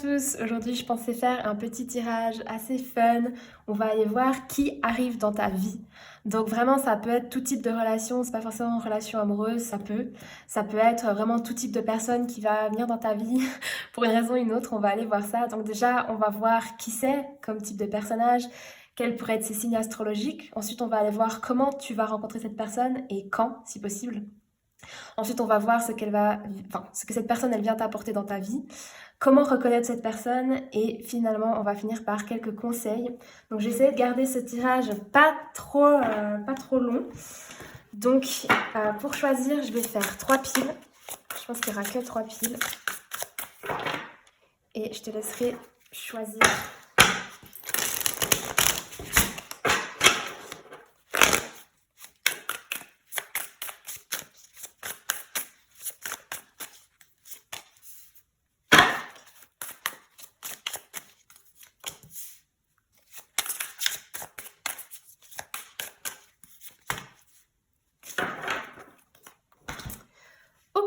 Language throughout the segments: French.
tous, aujourd'hui je pensais faire un petit tirage assez fun. On va aller voir qui arrive dans ta vie. Donc vraiment ça peut être tout type de relation, c'est pas forcément une relation amoureuse, ça peut être vraiment tout type de personne qui va venir dans ta vie pour une raison ou une autre, on va aller voir ça. Donc déjà on va voir qui c'est comme type de personnage, quels pourraient être ses signes astrologiques. Ensuite on va aller voir comment tu vas rencontrer cette personne et quand si possible. Ensuite, on va voir ce que cette personne elle vient t'apporter dans ta vie, comment reconnaître cette personne et finalement, on va finir par quelques conseils. Donc, j'ai essayé de garder ce tirage pas trop long. Donc, pour choisir, je vais faire 3 piles. Je pense qu'il n'y aura que 3 piles. Et je te laisserai choisir.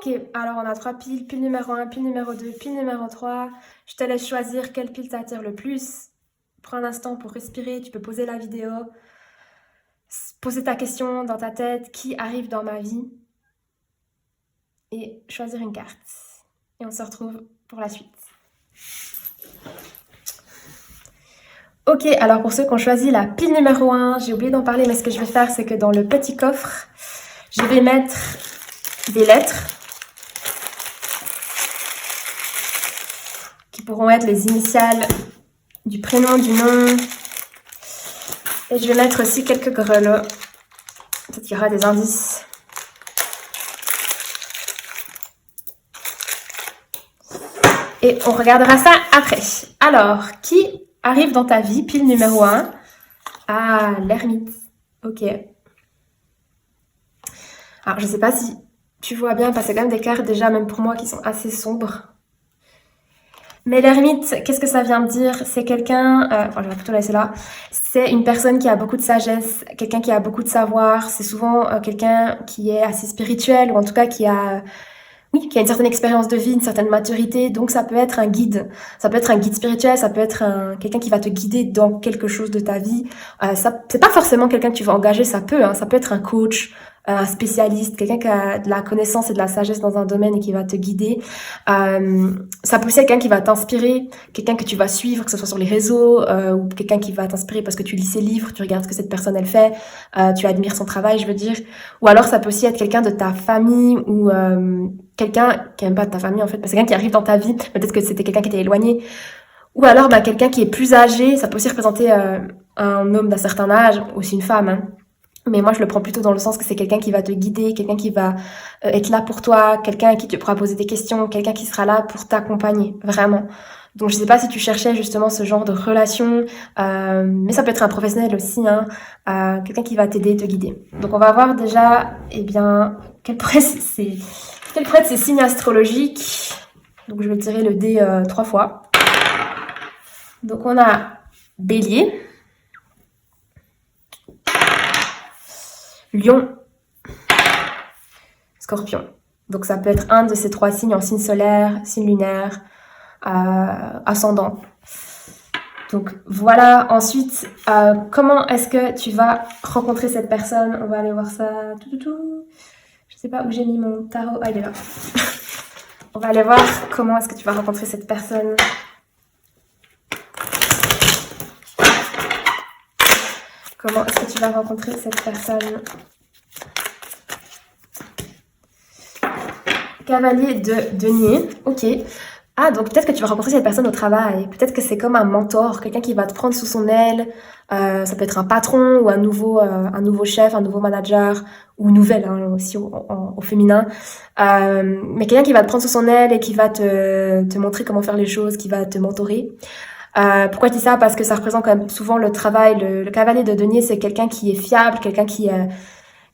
Ok, alors on a 3 piles, pile numéro 1, pile numéro 2, pile numéro 3. Je te laisse choisir quelle pile t'attire le plus. Prends un instant pour respirer, tu peux poser la vidéo, poser ta question dans ta tête, qui arrive dans ma vie, et choisir une carte. Et on se retrouve pour la suite. Ok, alors pour ceux qui ont choisi la pile numéro 1, j'ai oublié d'en parler, mais ce que je vais faire, c'est que dans le petit coffre, je vais mettre des lettres qui pourront être les initiales du prénom, du nom. Et je vais mettre aussi quelques grelots. Peut-être qu'il y aura des indices. Et on regardera ça après. Alors, qui arrive dans ta vie? Pile numéro 1. Ah, l'ermite. Ok. Alors, je sais pas si tu vois bien, parce que c'est quand même des cartes déjà, même pour moi, qui sont assez sombres. Mais l'ermite, qu'est-ce que ça vient me dire? C'est quelqu'un, je vais plutôt laisser là, c'est une personne qui a beaucoup de sagesse, quelqu'un qui a beaucoup de savoir, c'est souvent quelqu'un qui est assez spirituel, ou en tout cas qui a une certaine expérience de vie, une certaine maturité, donc ça peut être un guide. Ça peut être un guide spirituel, ça peut être quelqu'un qui va te guider dans quelque chose de ta vie. C'est pas forcément quelqu'un que tu vas engager, ça peut être un coach, un spécialiste, quelqu'un qui a de la connaissance et de la sagesse dans un domaine et qui va te guider. Ça peut aussi être quelqu'un qui va t'inspirer, quelqu'un que tu vas suivre, que ce soit sur les réseaux, ou quelqu'un qui va t'inspirer parce que tu lis ses livres, tu regardes ce que cette personne elle fait, tu admires son travail, je veux dire. Ou alors ça peut aussi être quelqu'un de ta famille ou quelqu'un qui aime pas de ta famille en fait, c'est quelqu'un qui arrive dans ta vie, peut-être que c'était quelqu'un qui était éloigné, ou alors quelqu'un qui est plus âgé, ça peut aussi représenter un homme d'un certain âge, aussi une femme, hein. Mais moi je le prends plutôt dans le sens que c'est quelqu'un qui va te guider, quelqu'un qui va être là pour toi, quelqu'un à qui tu pourras poser des questions, quelqu'un qui sera là pour t'accompagner, vraiment. Donc je sais pas si tu cherchais justement ce genre de relation, mais ça peut être un professionnel aussi, hein, quelqu'un qui va t'aider, te guider. Donc on va voir déjà, quels pourraient être ces signes astrologiques. Donc je vais tirer le dé 3 fois. Donc on a Bélier, Lion, Scorpion. Donc ça peut être un de ces 3 signes en signe solaire, signe lunaire, ascendant. Donc voilà, ensuite, comment est-ce que tu vas rencontrer cette personne? On va aller voir ça. Je sais pas où j'ai mis mon tarot. Ah, il est là. On va aller voir comment est-ce que tu vas rencontrer cette personne. Comment est-ce que tu vas rencontrer cette personne? Cavalier de denier, ok. Ah, donc peut-être que tu vas rencontrer cette personne au travail. Peut-être que c'est comme un mentor, quelqu'un qui va te prendre sous son aile. Ça peut être un patron ou un nouveau chef, un nouveau manager, ou nouvelle, hein, aussi au féminin. Mais quelqu'un qui va te prendre sous son aile et qui va te montrer comment faire les choses, qui va te mentorer. Pourquoi je dis ça? Parce que ça représente quand même souvent le travail. Le cavalier de denier, c'est quelqu'un qui est fiable, quelqu'un qui est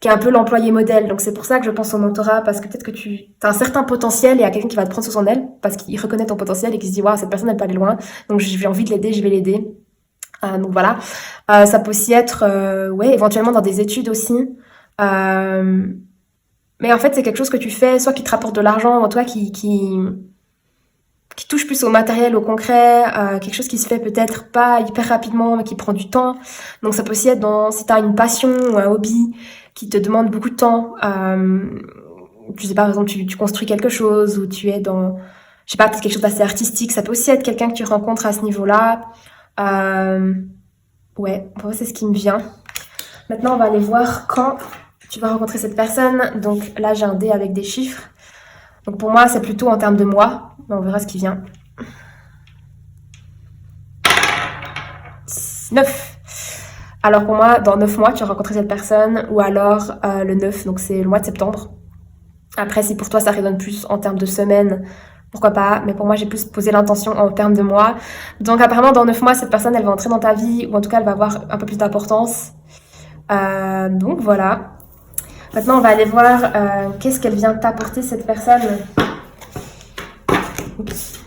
un peu l'employé modèle. Donc c'est pour ça que je pense au mentorat, parce que peut-être que tu as un certain potentiel et il y a quelqu'un qui va te prendre sous son aile parce qu'il reconnaît ton potentiel et qui se dit waouh, cette personne elle peut aller loin, donc j'ai envie de l'aider, je vais l'aider. Donc voilà. Ça peut aussi être éventuellement dans des études aussi. Mais en fait c'est quelque chose que tu fais soit qui te rapporte de l'argent, ou toi qui qui touche plus au matériel, au concret, quelque chose qui se fait peut-être pas hyper rapidement, mais qui prend du temps. Donc ça peut aussi être si tu as une passion ou un hobby qui te demande beaucoup de temps. Tu sais pas, par exemple, tu construis quelque chose ou tu es je sais pas, peut-être quelque chose d'assez artistique. Ça peut aussi être quelqu'un que tu rencontres à ce niveau-là. Ouais, pour moi, c'est ce qui me vient. Maintenant, on va aller voir quand tu vas rencontrer cette personne. Donc là, j'ai un dé avec des chiffres. Donc pour moi, c'est plutôt en termes de mois. Mais on verra ce qui vient. 9. Alors pour moi, dans 9 mois, tu vas rencontrer cette personne. Ou alors le 9, donc c'est le mois de septembre. Après, si pour toi, ça résonne plus en termes de semaines, pourquoi pas. Mais pour moi, j'ai plus posé l'intention en termes de mois. Donc apparemment, dans 9 mois, cette personne, elle va entrer dans ta vie. Ou en tout cas, elle va avoir un peu plus d'importance. Donc voilà. Maintenant, on va aller voir qu'est-ce qu'elle vient t'apporter, cette personne. Oups.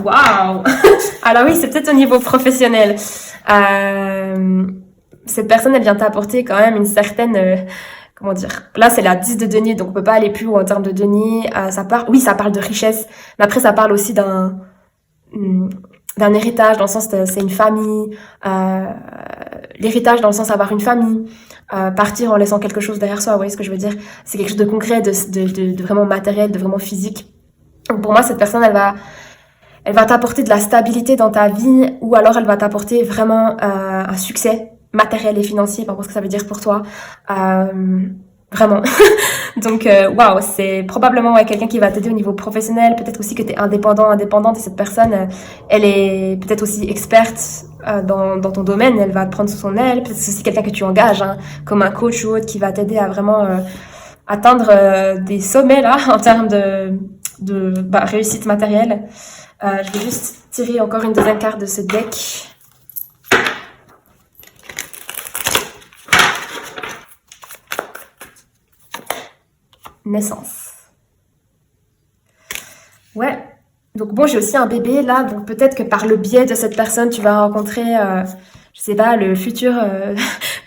Waouh. Alors oui, c'est peut-être au niveau professionnel. Cette personne, elle vient t'apporter quand même une certaine... comment dire? Là, c'est la 10 de denier, donc on peut pas aller plus haut en termes de denier. Oui, ça parle de richesse, mais après, ça parle aussi d'un héritage, dans le sens que c'est une famille. L'héritage, dans le sens d'avoir une famille. Partir en laissant quelque chose derrière soi, vous voyez ce que je veux dire? C'est quelque chose de concret, de vraiment matériel, de vraiment physique. Donc pour moi, cette personne, elle va t'apporter de la stabilité dans ta vie, ou alors elle va t'apporter vraiment un succès matériel et financier, par rapport à ce que ça veut dire pour toi. Vraiment. Donc, waouh, c'est probablement quelqu'un qui va t'aider au niveau professionnel. Peut-être aussi que tu es indépendante, et cette personne, elle est peut-être aussi experte dans ton domaine. Elle va te prendre sous son aile. Peut-être que c'est aussi quelqu'un que tu engages, hein, comme un coach ou autre, qui va t'aider à vraiment atteindre des sommets là en termes de réussite matérielle. Je vais juste tirer encore une deuxième carte de ce deck. Naissance. Ouais. Donc bon, j'ai aussi un bébé là, donc peut-être que par le biais de cette personne, tu vas rencontrer, je sais pas, le futur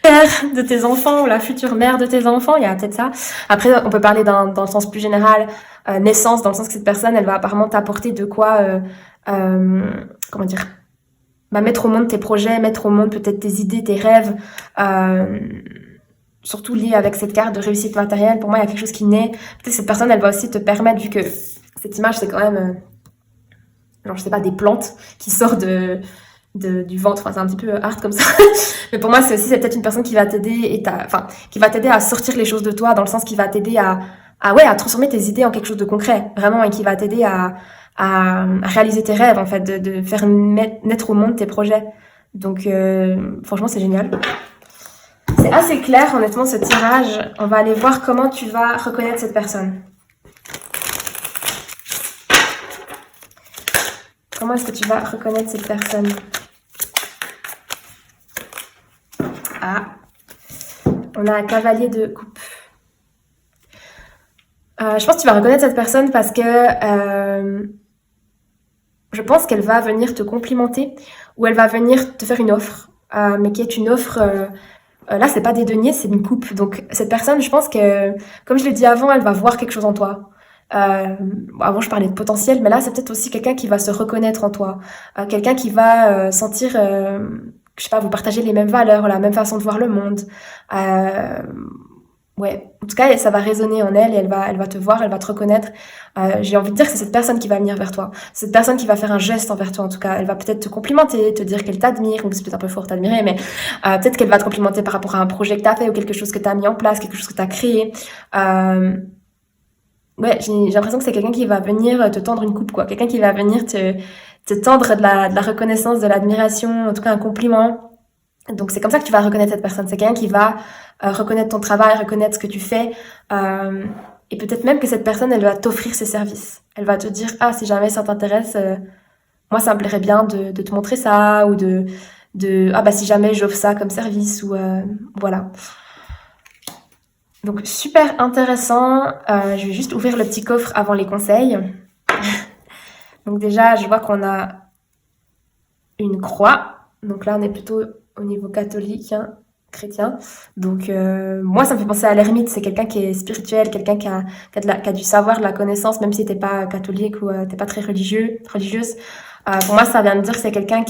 père de tes enfants ou la future mère de tes enfants. Il y a peut-être ça. Après, on peut parler dans le sens plus général, naissance, dans le sens que cette personne, elle va apparemment t'apporter de quoi, comment dire, mettre au monde tes projets, mettre au monde peut-être tes idées, tes rêves. Surtout lié avec cette carte de réussite matérielle, pour moi, il y a quelque chose qui naît. Peut-être que cette personne, elle va aussi te permettre, vu que cette image, c'est quand même, genre, je sais pas, des plantes qui sortent du ventre. Enfin, c'est un petit peu hard comme ça. Mais pour moi, c'est peut-être une personne qui va t'aider qui va t'aider à sortir les choses de toi, dans le sens qui va t'aider à transformer tes idées en quelque chose de concret, vraiment, et qui va t'aider à réaliser tes rêves, en fait, de faire naître au monde tes projets. Donc, franchement, c'est génial. C'est assez clair, honnêtement, ce tirage. On va aller voir comment tu vas reconnaître cette personne. Comment est-ce que tu vas reconnaître cette personne? Ah, on a un cavalier de coupe. Je pense que tu vas reconnaître cette personne parce que je pense qu'elle va venir te complimenter, ou elle va venir te faire une offre, mais qui est une offre... là, c'est pas des deniers, c'est une coupe. Donc, cette personne, je pense que, comme je l'ai dit avant, elle va voir quelque chose en toi. Avant, je parlais de potentiel, mais là, c'est peut-être aussi quelqu'un qui va se reconnaître en toi. Quelqu'un qui va sentir, je sais pas, vous partagez les mêmes valeurs, la même façon de voir le monde. Ouais, en tout cas, ça va résonner en elle, et elle va te voir, elle va te reconnaître. J'ai envie de dire que c'est cette personne qui va venir vers toi. Cette personne qui va faire un geste envers toi, en tout cas. Elle va peut-être te complimenter, te dire qu'elle t'admire, ou c'est peut-être un peu fort t'admirer, mais peut-être qu'elle va te complimenter par rapport à un projet que t'as fait, ou quelque chose que t'as mis en place, quelque chose que t'as créé. Ouais, j'ai l'impression que c'est quelqu'un qui va venir te tendre une coupe, quoi. Quelqu'un qui va venir te tendre de la reconnaissance, de l'admiration, en tout cas un compliment. Donc c'est comme ça que tu vas reconnaître cette personne. C'est quelqu'un qui va reconnaître ton travail, reconnaître ce que tu fais, et peut-être même que cette personne, elle va t'offrir ses services. Elle va te dire, ah, si jamais ça t'intéresse, moi ça me plairait bien de te montrer ça, ou ah bah si jamais j'offre ça comme service, ou voilà. Donc super intéressant. Je vais juste ouvrir le petit coffre avant les conseils. Donc déjà, je vois qu'on a une croix. Donc là, on est plutôt au niveau catholique, hein. chrétien. Donc moi, ça me fait penser à l'ermite. C'est quelqu'un qui est spirituel, quelqu'un qui a du savoir, de la connaissance, même si t'es pas catholique ou t'es pas très religieuse. Pour moi, ça vient de dire que c'est quelqu'un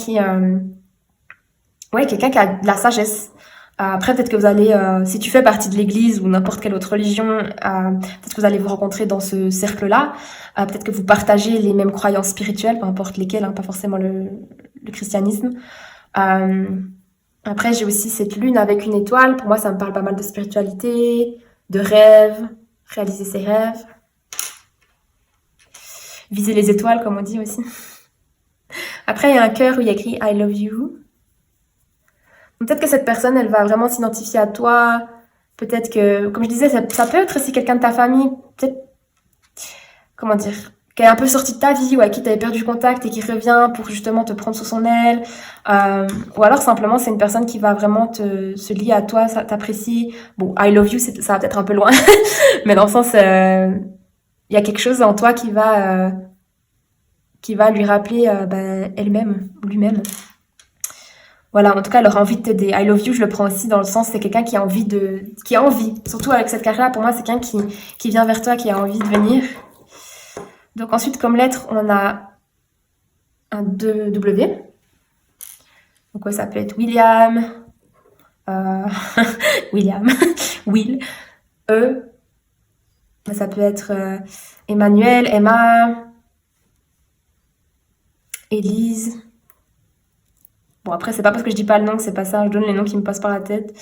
ouais, quelqu'un qui a de la sagesse. Après, peut-être que vous allez, si tu fais partie de l'église ou n'importe quelle autre religion, peut-être que vous allez vous rencontrer dans ce cercle-là. Peut-être que vous partagez les mêmes croyances spirituelles, peu importe lesquelles, hein, pas forcément le christianisme. Euh, Après, j'ai aussi cette lune avec une étoile. Pour moi, ça me parle pas mal de spiritualité, de rêve, réaliser ses rêves, viser les étoiles, comme on dit aussi. Après, il y a un cœur où il y a écrit I love you. Peut-être que cette personne, elle va vraiment s'identifier à toi. Peut-être que, comme je disais, ça peut être aussi quelqu'un de ta famille. Peut-être, comment dire, qui est un peu sorti de ta vie ou à qui tu avais perdu contact et qui revient pour justement te prendre sous son aile. Ou alors simplement, c'est une personne qui va vraiment se lier à toi, ça t'apprécie. Bon, I love you, ça va peut-être un peu loin. Mais dans le sens, il y a quelque chose en toi qui va lui rappeler elle-même ou lui-même. Voilà, en tout cas, elle aura envie de t'aider. I love you, je le prends aussi dans le sens, c'est quelqu'un qui a envie qui a envie. Surtout avec cette carte-là, pour moi, c'est quelqu'un qui vient vers toi, qui a envie de venir. Donc ensuite, comme lettre, on a un W. Donc ouais, ça peut être William, euh, William, Will, E. Ça peut être Emmanuel, Emma, Élise. Bon, après, c'est pas parce que je dis pas le nom que c'est pas ça, je donne les noms qui me passent par la tête.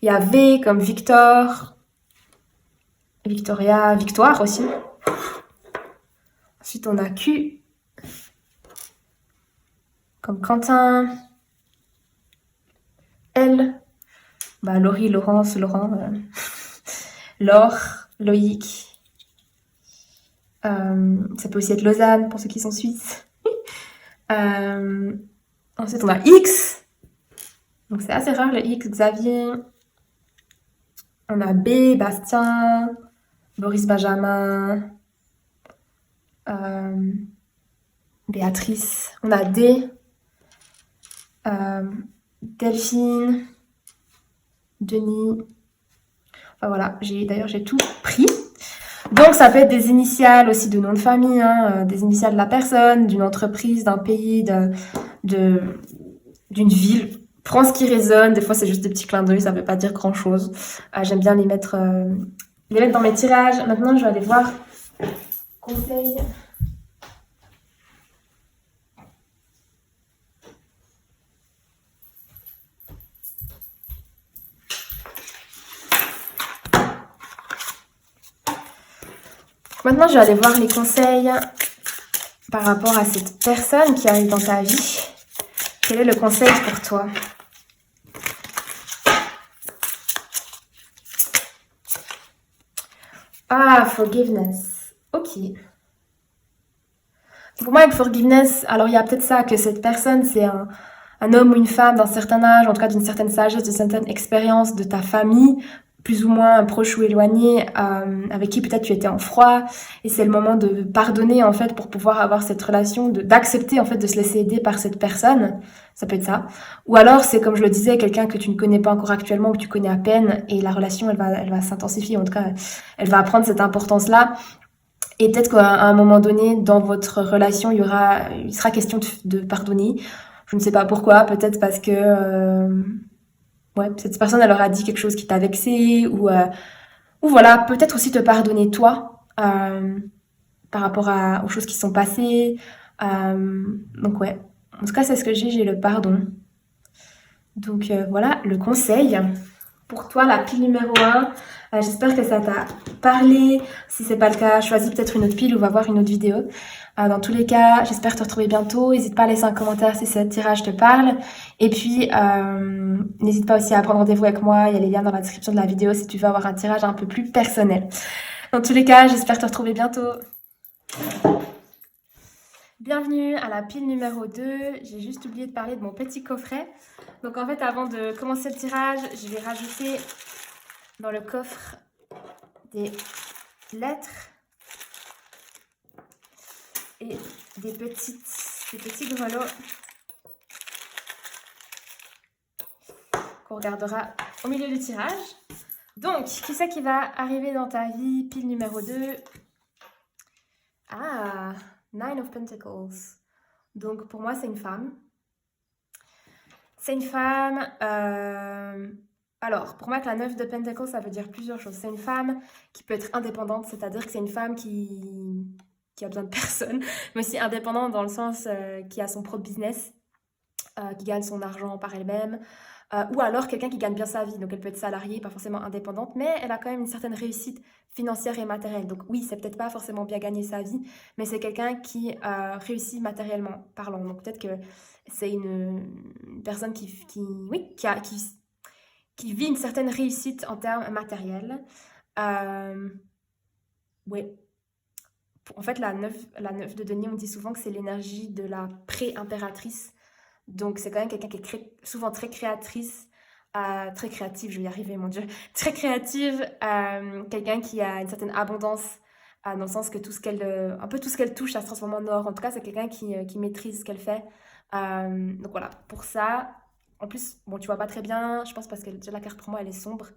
Il y a V comme Victor, Victoria, Victoire aussi. Ensuite, on a Q comme Quentin, L, Laurie, Laurence, Laurent, Laure, Loïc. Ça peut aussi être Lausanne pour ceux qui sont suisses. Ensuite, on a X. Donc, c'est assez rare le X, Xavier. On a B, Bastien, Boris Benjamin, Béatrice. On a D, Delphine, Denis. Enfin voilà, d'ailleurs j'ai tout pris. Donc ça peut être des initiales aussi de nom de famille, hein, des initiales de la personne, d'une entreprise, d'un pays, d'une ville. Prends ce qui résonne. Des fois c'est juste des petits clins d'œil, ça veut pas dire grand chose. J'aime bien les mettre dans mes tirages. Maintenant je vais aller voir conseils. Maintenant, je vais aller voir les conseils par rapport à cette personne qui arrive dans ta vie. Quel est le conseil pour toi? Ah, forgiveness. Ok. Pour moi, avec forgiveness, alors il y a peut-être ça, que cette personne, c'est un homme ou une femme d'un certain âge, en tout cas d'une certaine sagesse, d'une certaine expérience de ta famille, plus ou moins proche ou éloigné, avec qui peut-être tu étais en froid, et c'est le moment de pardonner en fait pour pouvoir avoir cette relation, d'accepter en fait de se laisser aider par cette personne, ça peut être ça. Ou alors c'est comme je le disais, quelqu'un que tu ne connais pas encore actuellement, que tu connais à peine, et la relation elle va s'intensifier, en tout cas elle va prendre cette importance-là. Et peut-être qu'à un moment donné, dans votre relation, il sera question de pardonner. Je ne sais pas pourquoi, peut-être parce que ouais, cette personne elle leur a dit quelque chose qui t'a vexé ou voilà, peut-être aussi te pardonner toi par rapport aux choses qui sont passées. Donc ouais, en tout cas c'est ce que j'ai le pardon. Donc voilà le conseil. Pour toi, la pile numéro 1, j'espère que ça t'a parlé. Si c'est pas le cas, choisis peut-être une autre pile ou va voir une autre vidéo. Dans tous les cas, j'espère te retrouver bientôt. N'hésite pas à laisser un commentaire si ce tirage te parle. Et puis, n'hésite pas aussi à prendre rendez-vous avec moi. Il y a les liens dans la description de la vidéo si tu veux avoir un tirage un peu plus personnel. Dans tous les cas, j'espère te retrouver bientôt. Bienvenue à la pile numéro 2. J'ai juste oublié de parler de mon petit coffret. Donc en fait, avant de commencer le tirage, je vais rajouter dans le coffre des lettres et des petits grelots qu'on regardera au milieu du tirage. Donc, qui c'est qui va arriver dans ta vie? Pile numéro 2. Ah, Nine of Pentacles. Donc, pour moi, c'est une femme. C'est une femme... Alors, pour moi, que la 9 de Pentacles, ça veut dire plusieurs choses. C'est une femme qui peut être indépendante, c'est-à-dire que c'est une femme qui a besoin de personne, mais aussi indépendante dans le sens qui a son propre business, qui gagne son argent par elle-même, ou alors quelqu'un qui gagne bien sa vie. Donc, elle peut être salariée, pas forcément indépendante, mais elle a quand même une certaine réussite financière et matérielle. Donc, oui, c'est peut-être pas forcément bien gagner sa vie, mais c'est quelqu'un qui réussit matériellement parlant. Donc, peut-être que c'est une personne oui, qui vit une certaine réussite en termes matériels. Ouais. En fait, la 9 de denier, on dit souvent que c'est l'énergie de la pré-impératrice. Donc, c'est quand même quelqu'un qui est souvent très créatrice, très créative, je vais y arriver, mon Dieu, très créative, quelqu'un qui a une certaine abondance, dans le sens que un peu tout ce qu'elle touche, ça se transforme en or. En tout cas, c'est quelqu'un qui maîtrise ce qu'elle fait. Donc voilà, pour ça, en plus, bon, tu vois pas très bien, je pense parce que déjà la carte pour moi, elle est sombre.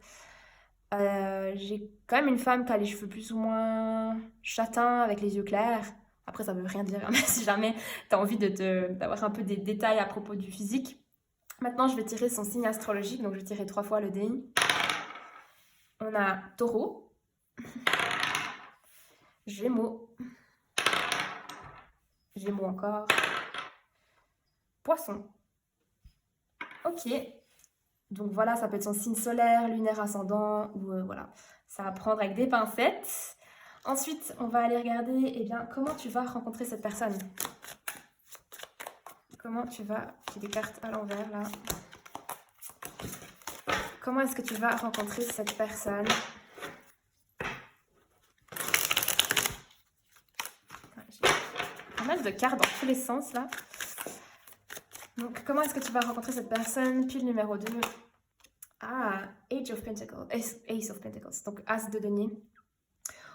J'ai quand même une femme qui a les cheveux plus ou moins châtains avec les yeux clairs. Après, ça veut rien dire, hein, mais si jamais tu as envie d'avoir un peu des détails à propos du physique. Maintenant, je vais tirer son signe astrologique, donc je vais tirer 3 fois le dé. On a Taureau, Gémeaux, Gémeaux encore, Poisson. Ok, donc voilà, ça peut être son signe solaire, lunaire, ascendant, ou voilà, ça va prendre avec des pincettes. Ensuite, on va aller regarder, eh bien, comment tu vas rencontrer cette personne. Comment tu vas... J'ai des cartes à l'envers, là. Comment est-ce que tu vas rencontrer cette personne? J'ai pas mal de cartes dans tous les sens, là. Donc, comment est-ce que tu vas rencontrer cette personne? Pile numéro 2. Ah, Ace of Pentacles. Donc, As de denier.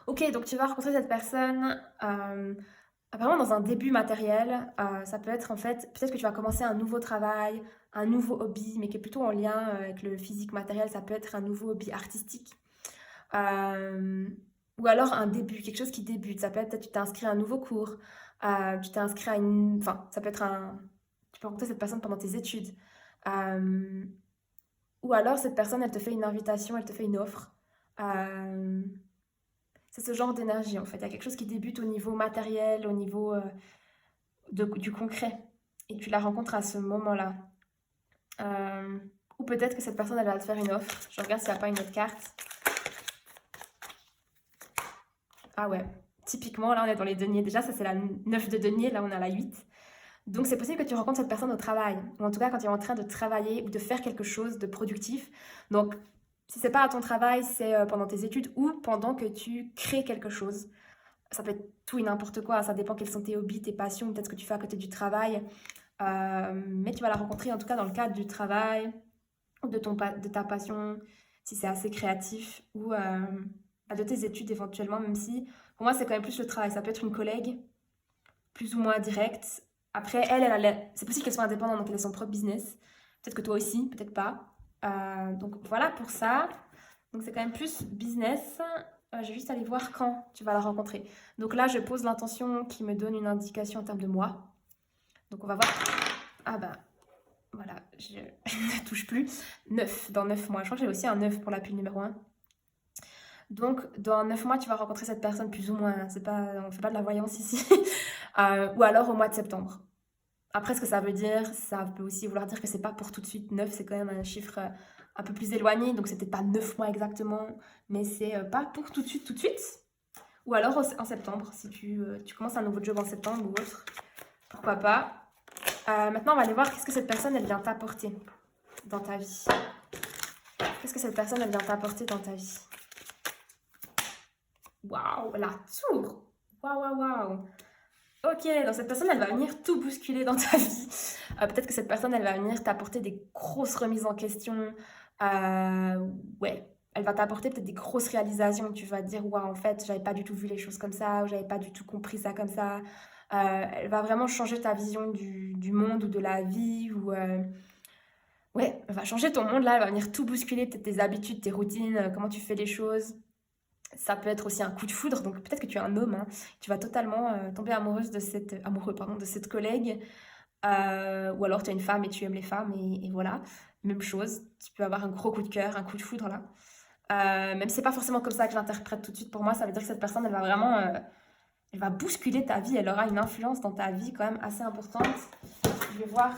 Ok, donc tu vas rencontrer cette personne apparemment dans un début matériel. Ça peut être en fait, peut-être que tu vas commencer un nouveau travail, un nouveau hobby, mais qui est plutôt en lien avec le physique matériel. Ça peut être un nouveau hobby artistique. Ou alors un début, quelque chose qui débute. Ça peut être, peut-être tu t'es inscrit à un nouveau cours. Tu t'es inscrit à une... Enfin, ça peut être un... Tu peux rencontrer cette personne pendant tes études. Ou alors cette personne, elle te fait une invitation, elle te fait une offre. C'est ce genre d'énergie en fait. Il y a quelque chose qui débute au niveau matériel, au niveau du concret. Et tu la rencontres à ce moment-là. Ou peut-être que cette personne, elle va te faire une offre. Je regarde s'il n'y a pas une autre carte. Ah ouais, typiquement, là on est dans les deniers. Déjà, ça c'est la 9 de denier, là on a la 8. Donc c'est possible que tu rencontres cette personne au travail. Ou en tout cas quand tu es en train de travailler ou de faire quelque chose de productif. Donc si c'est pas à ton travail, c'est pendant tes études ou pendant que tu crées quelque chose. Ça peut être tout et n'importe quoi, ça dépend quels sont tes hobbies, tes passions, peut-être ce que tu fais à côté du travail. Mais tu vas la rencontrer en tout cas dans le cadre du travail ou de ta passion, si c'est assez créatif, ou de tes études éventuellement, même si pour moi c'est quand même plus le travail. Ça peut être une collègue, plus ou moins directe. Après, c'est possible qu'elle soit indépendante, donc elle a son propre business. Peut-être que toi aussi, peut-être pas. Donc voilà pour ça. Donc c'est quand même plus business. Je vais juste aller voir quand tu vas la rencontrer. Donc là, je pose l'intention qui me donne une indication en termes de mois. Donc on va voir. Ah bah voilà, je ne touche plus. 9, dans 9 mois. Je crois que j'ai aussi un 9 pour la pile numéro 1. Donc dans 9 mois, tu vas rencontrer cette personne plus ou moins. On ne fait pas de la voyance ici. Ou alors au mois de septembre. Après, ce que ça veut dire, ça peut aussi vouloir dire que c'est pas pour tout de suite. 9, c'est quand même un chiffre un peu plus éloigné, donc c'est peut-être pas 9 mois exactement, mais c'est pas pour tout de suite, tout de suite. Ou alors en septembre, si tu commences un nouveau job en septembre ou autre, pourquoi pas. Maintenant, on va aller voir qu'est-ce que cette personne, elle vient t'apporter dans ta vie. Qu'est-ce que cette personne, elle vient t'apporter dans ta vie? Waouh, la tour! Waouh, waouh, waouh! Ok, donc cette personne, elle va venir tout bousculer dans ta vie. Peut-être que cette personne, elle va venir t'apporter des grosses remises en question. Ouais, elle va t'apporter peut-être des grosses réalisations. Tu vas te dire, waouh, en fait, j'avais pas du tout vu les choses comme ça, ou j'avais pas du tout compris ça comme ça. Elle va vraiment changer ta vision du monde ou de la vie, ou ouais, elle va changer ton monde là, elle va venir tout bousculer, peut-être tes habitudes, tes routines, comment tu fais les choses. Ça peut être aussi un coup de foudre, donc peut-être que tu es un homme, hein, tu vas totalement tomber amoureux pardon, de cette collègue, ou alors tu es une femme et tu aimes les femmes, et voilà, même chose, tu peux avoir un gros coup de cœur, un coup de foudre là. Même si c'est pas forcément comme ça que je l'interprète tout de suite, pour moi, ça veut dire que cette personne, elle va vraiment, elle va bousculer ta vie, elle aura une influence dans ta vie quand même assez importante. Je vais voir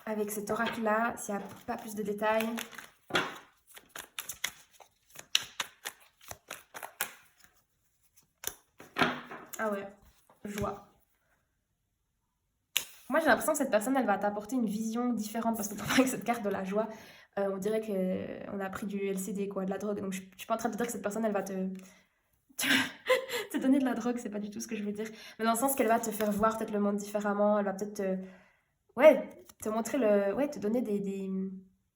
avec cet oracle-là s'il n'y a pas plus de détails. Ah ouais, joie. Moi, j'ai l'impression que cette personne, elle va t'apporter une vision différente parce que pour moi, avec cette carte de la joie, on dirait qu'on a pris du LCD, quoi, de la drogue. Donc, je suis pas en train de dire que cette personne, elle va te donner de la drogue, c'est pas du tout ce que je veux dire. Mais dans le sens qu'elle va te faire voir peut-être le monde différemment, elle va peut-être ouais, te montrer ouais, te donner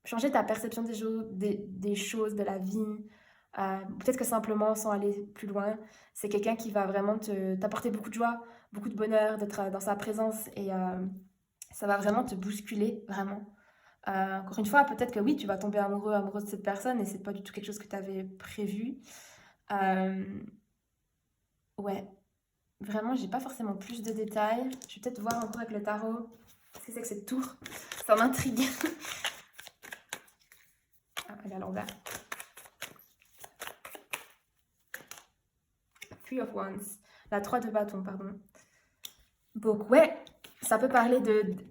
changer ta perception des choses, de la vie. Peut-être que simplement, sans aller plus loin, c'est quelqu'un qui va vraiment t'apporter beaucoup de joie, beaucoup de bonheur, d'être dans sa présence et ça va vraiment te bousculer, vraiment. Encore une fois, peut-être que oui, tu vas tomber amoureux de cette personne et c'est pas du tout quelque chose que tu avais prévu. Euh, ouais, vraiment, j'ai pas forcément plus de détails. Je vais peut-être voir encore avec le tarot. Qu'est-ce que c'est que cette tour? Ça m'intrigue. Ah, elle est à l'envers. Three of Wands. La 3 de bâton, pardon. Donc, ouais, ça peut parler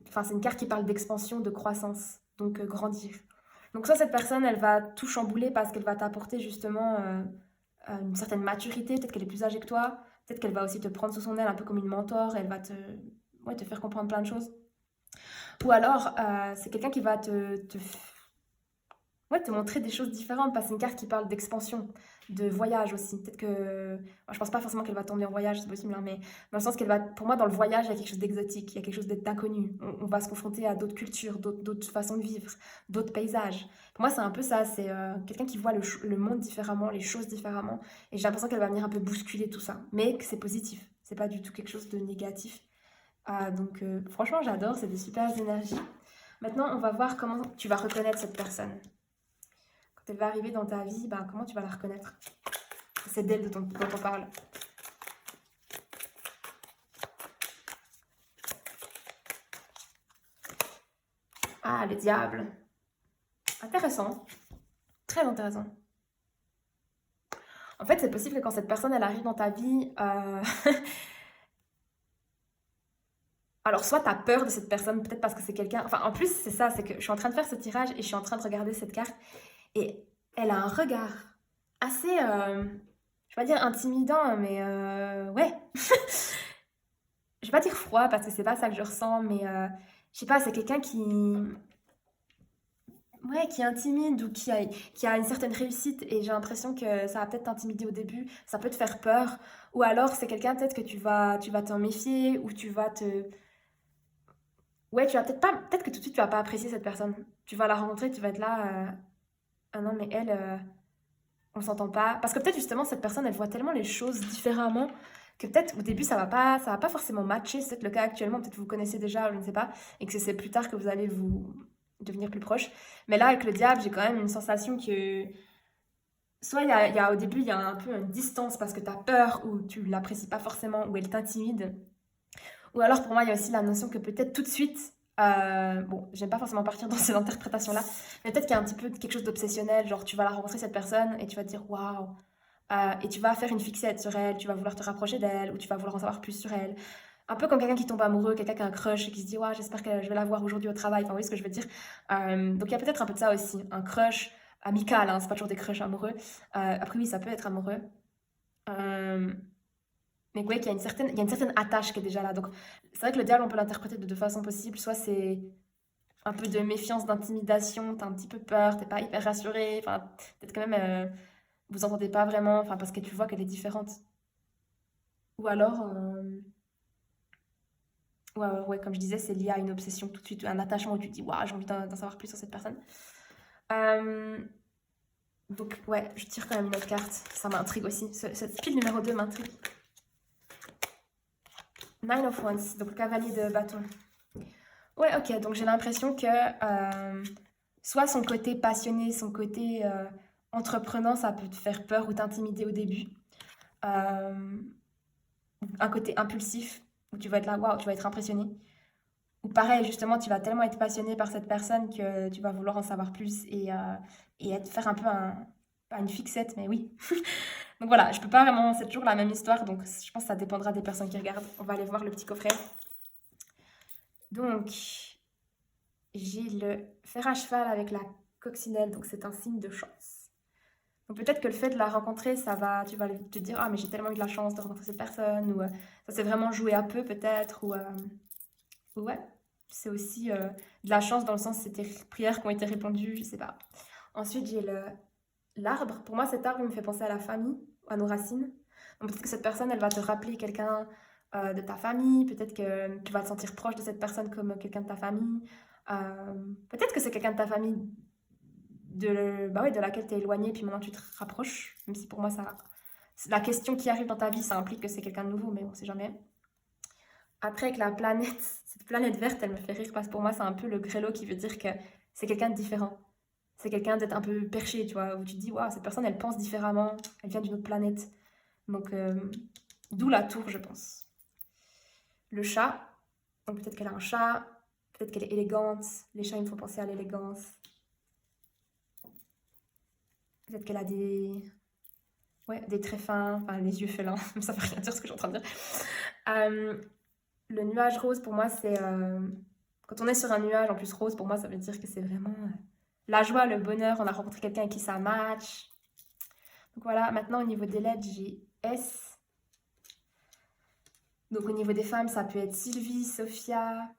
enfin, c'est une carte qui parle d'expansion, de croissance. Donc, grandir. Donc, soit cette personne, elle va tout chambouler parce qu'elle va t'apporter justement une certaine maturité. Peut-être qu'elle est plus âgée que toi. Peut-être qu'elle va aussi te prendre sous son aile un peu comme une mentor. Elle va ouais, te faire comprendre plein de choses. Ou alors, c'est quelqu'un qui va ouais, te montrer des choses différentes, parce que c'est une carte qui parle d'expansion, de voyage aussi. Peut-être que. Moi, je pense pas forcément qu'elle va tomber en voyage, c'est possible, hein, mais dans le sens qu'elle va. Pour moi, dans le voyage, il y a quelque chose d'exotique, il y a quelque chose d'inconnu. On va se confronter à d'autres cultures, d'autres façons de vivre, d'autres paysages. Pour moi, c'est un peu ça, c'est quelqu'un qui voit le monde différemment, les choses différemment. Et j'ai l'impression qu'elle va venir un peu bousculer tout ça. Mais que c'est positif, c'est pas du tout quelque chose de négatif. Donc, franchement, j'adore, c'est des super énergies. Maintenant, on va voir comment tu vas reconnaître cette personne. Quand elle va arriver dans ta vie, ben, comment tu vas la reconnaître? C'est d'elle dont on parle. Ah, le diable. Intéressant. Très intéressant. En fait, c'est possible que quand cette personne, elle arrive dans ta vie, alors soit tu as peur de cette personne, peut-être parce que c'est quelqu'un... Enfin, en plus, c'est ça, c'est que je suis en train de faire ce tirage et je suis en train de regarder cette carte et elle a un regard assez... je vais pas dire intimidant, mais ouais. Je vais pas dire froid parce que c'est pas ça que je ressens, mais je sais pas, c'est quelqu'un ouais, qui est intimide ou qui a une certaine réussite et j'ai l'impression que ça va peut-être t'intimider au début, ça peut te faire peur. Ou alors c'est quelqu'un peut-être que tu vas t'en méfier ou tu vas te... Ouais, tu vas peut-être pas... Peut-être que tout de suite tu vas pas apprécier cette personne. Tu vas la rencontrer, tu vas être là... ah non mais elle, on s'entend pas. Parce que peut-être justement cette personne elle voit tellement les choses différemment que peut-être au début ça va pas forcément matcher. C'est peut-être le cas actuellement, peut-être vous vous connaissez déjà, je ne sais pas, et que c'est plus tard que vous allez vous devenir plus proches. Mais là avec le diable, j'ai quand même une sensation que soit au début il y a un peu une distance parce que tu as peur ou tu l'apprécies pas forcément ou elle t'intimide. Ou alors pour moi il y a aussi la notion que peut-être tout de suite bon, j'aime pas forcément partir dans ces interprétations-là, mais peut-être qu'il y a un petit peu quelque chose d'obsessionnel, genre tu vas la rencontrer cette personne et tu vas te dire waouh, et tu vas faire une fixette sur elle, tu vas vouloir te rapprocher d'elle ou tu vas vouloir en savoir plus sur elle. Un peu comme quelqu'un qui tombe amoureux, quelqu'un qui a un crush et qui se dit ouais, j'espère que je vais la voir aujourd'hui au travail, enfin, vous voyez ce que je veux dire. Donc il y a peut-être un peu de ça aussi, un crush amical, hein, c'est pas toujours des crushs amoureux. Après oui, ça peut être amoureux. Euh, mais ouais, il y a une certaine attache qui est déjà là. Donc c'est vrai que le diable, on peut l'interpréter de deux façons possibles. Soit c'est un peu de méfiance, d'intimidation, t'as un petit peu peur, t'es pas hyper rassuré, enfin, peut-être quand même, vous entendez pas vraiment, enfin, parce que tu vois qu'elle est différente. Ou alors, ouais, ouais, ouais, comme je disais, c'est lié à une obsession tout de suite, un attachement où tu te dis, waouh, j'ai envie d'en savoir plus sur cette personne. Euh, donc, ouais, je tire quand même une autre carte, ça m'intrigue aussi. Cette pile numéro 2 m'intrigue. Nine of Wands, donc le cavalier de bâton. Ouais, ok, donc j'ai l'impression que soit son côté passionné, son côté entreprenant, ça peut te faire peur ou t'intimider au début. Euh, un côté impulsif, où tu vas être là, waouh, tu vas être impressionné. Ou pareil, justement, tu vas tellement être passionné par cette personne que tu vas vouloir en savoir plus et être, faire un peu pas une fixette, mais oui. Donc voilà, je peux pas vraiment, c'est toujours la même histoire, donc je pense que ça dépendra des personnes qui regardent. On va aller voir le petit coffret. Donc, j'ai le fer à cheval avec la coccinelle, donc c'est un signe de chance. Donc peut-être que le fait de la rencontrer, ça va, tu vas te dire, ah mais j'ai tellement eu de la chance de rencontrer cette personne, ou ça s'est vraiment joué à peu peut-être, ou ouais, c'est aussi de la chance dans le sens c'est tes prières qui ont été répondues, je sais pas. Ensuite j'ai l'arbre. Pour moi cet arbre il me fait penser à la famille, à nos racines. Donc peut-être que cette personne elle va te rappeler quelqu'un de ta famille, peut-être que tu vas te sentir proche de cette personne comme quelqu'un de ta famille. Peut-être que c'est quelqu'un de ta famille bah ouais, de laquelle tu es éloigné, puis maintenant tu te rapproches, même si pour moi, ça, la question qui arrive dans ta vie, ça implique que c'est quelqu'un de nouveau, mais on sait jamais. Après, avec la planète, cette planète verte, elle me fait rire parce que pour moi, c'est un peu le grelot qui veut dire que c'est quelqu'un de différent. C'est quelqu'un d'être un peu perché, tu vois, où tu te dis, waouh, cette personne, elle pense différemment, elle vient d'une autre planète. Donc, d'où la tour, je pense. Le chat, donc peut-être qu'elle a un chat, peut-être qu'elle est élégante. Les chats, ils me font penser à l'élégance. Peut-être qu'elle a ouais, des traits fins, enfin les yeux félins, ça veut rien dire ce que je suis en train de dire. Euh, le nuage rose, pour moi, c'est... quand on est sur un nuage, en plus rose, pour moi, ça veut dire que c'est vraiment la joie, le bonheur. On a rencontré quelqu'un avec qui ça match. Donc voilà, maintenant au niveau des lettres, j'ai S. Donc au niveau des femmes, ça peut être Sylvie, Sophia,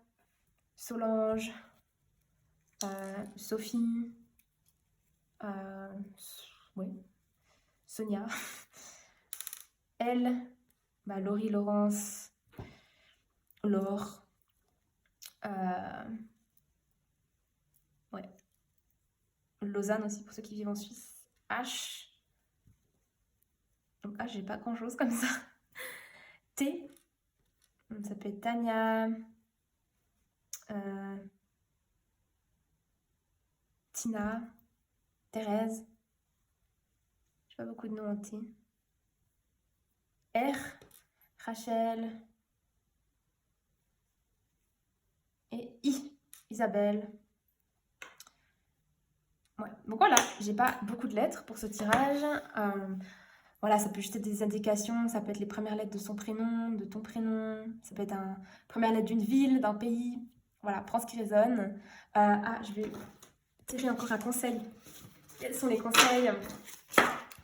Solange, Sophie, euh, ouais, Sonia. Elle, bah, Laurie, Laurence, Laure, euh, ouais, Lausanne aussi pour ceux qui vivent en Suisse. H. Donc H, j'ai pas grand chose comme ça. T. Ça peut être Tania. euh, Tina. Thérèse. J'ai pas beaucoup de noms en T. R. Rachel. Et I. Isabelle. Ouais. Donc voilà, j'ai pas beaucoup de lettres pour ce tirage. Voilà, ça peut juste être des indications, ça peut être les premières lettres de son prénom, de ton prénom, ça peut être une première lettre d'une ville, d'un pays. Voilà, prends ce qui résonne. Je vais tirer encore un conseil. Quels sont les conseils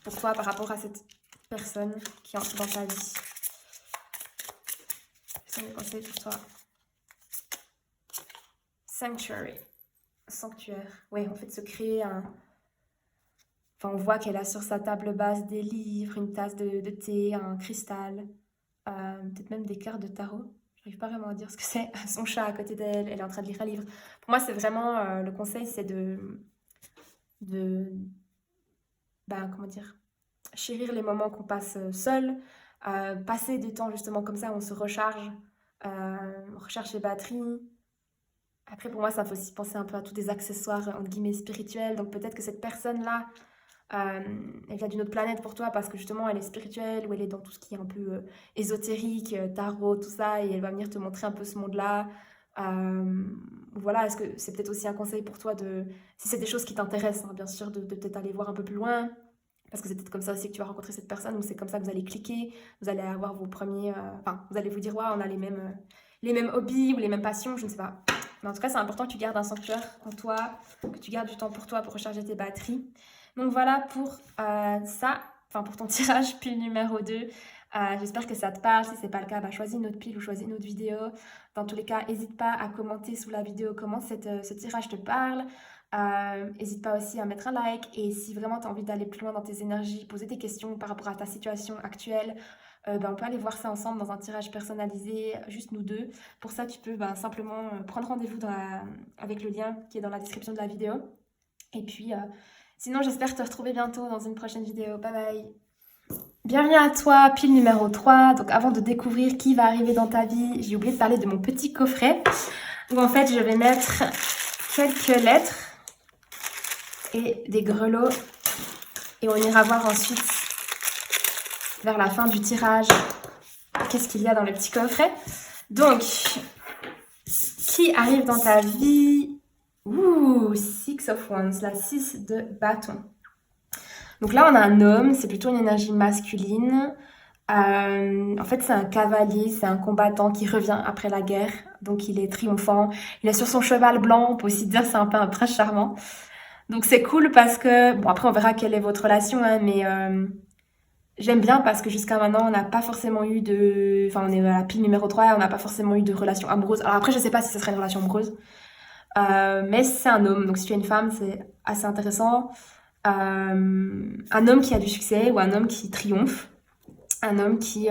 pour toi par rapport à cette personne qui entre dans ta vie? Quels sont les conseils pour toi? Sanctuary. Sanctuaire. Oui, en fait, se créer un... Enfin, on voit qu'elle a sur sa table basse des livres, une tasse de thé, un cristal, peut-être même des cartes de tarot. J'arrive pas vraiment à dire ce que c'est. Son chat à côté d'elle, elle est en train de lire un livre. Pour moi, c'est vraiment le conseil, c'est de, bah, comment dire, chérir les moments qu'on passe seul, passer du temps justement comme ça, on se recharge, on recharge les batteries. Après, pour moi, ça faut aussi penser un peu à tous des accessoires entre guillemets spirituels. Donc peut-être que cette personne-là elle vient d'une autre planète pour toi parce que justement elle est spirituelle ou elle est dans tout ce qui est un peu ésotérique, tarot, tout ça, et elle va venir te montrer un peu ce monde-là. Voilà, est-ce que c'est peut-être aussi un conseil pour toi de, si c'est des choses qui t'intéressent, hein, bien sûr, de peut-être aller voir un peu plus loin, parce que c'est peut-être comme ça aussi que tu vas rencontrer cette personne, ou c'est comme ça que vous allez cliquer, vous allez avoir vos premiers, enfin, vous allez vous dire, ouais, on a les mêmes hobbies ou les mêmes passions, je ne sais pas. Mais en tout cas, c'est important que tu gardes un sanctuaire en toi, que tu gardes du temps pour toi pour recharger tes batteries. Donc voilà pour ça, enfin pour ton tirage pile numéro 2. J'espère que ça te parle. Si c'est pas le cas, bah, choisis une autre pile ou choisis une autre vidéo. Dans tous les cas, n'hésite pas à commenter sous la vidéo comment ce tirage te parle. N'hésite pas aussi à mettre un like. Et si vraiment tu as envie d'aller plus loin dans tes énergies, poser des questions par rapport à ta situation actuelle, on peut aller voir ça ensemble dans un tirage personnalisé, juste nous deux. Pour ça, tu peux simplement prendre rendez-vous avec le lien qui est dans la description de la vidéo. Et puis, sinon, j'espère te retrouver bientôt dans une prochaine vidéo. Bye bye! Bienvenue à toi, pile numéro 3. Donc avant de découvrir qui va arriver dans ta vie, j'ai oublié de parler de mon petit coffret où en fait je vais mettre quelques lettres et des grelots et on ira voir ensuite vers la fin du tirage qu'est-ce qu'il y a dans le petit coffret. Donc, qui arrive dans ta vie? Ouh, Six of Wands, la 6 de bâton. Donc là, on a un homme, c'est plutôt une énergie masculine. En fait, c'est un cavalier, c'est un combattant qui revient après la guerre. Donc, il est triomphant. Il est sur son cheval blanc. On peut aussi dire c'est un peu un prince charmant. Donc, c'est cool parce que... Bon, après, on verra quelle est votre relation, hein, mais j'aime bien parce que jusqu'à maintenant, on n'a pas forcément eu de... Enfin, on est à la pile numéro 3 et on n'a pas forcément eu de relation amoureuse. Alors après, je sais pas si ce serait une relation amoureuse. Mais c'est un homme. Donc, si tu es une femme, c'est assez intéressant. Un homme qui a du succès ou un homme qui triomphe, un homme qui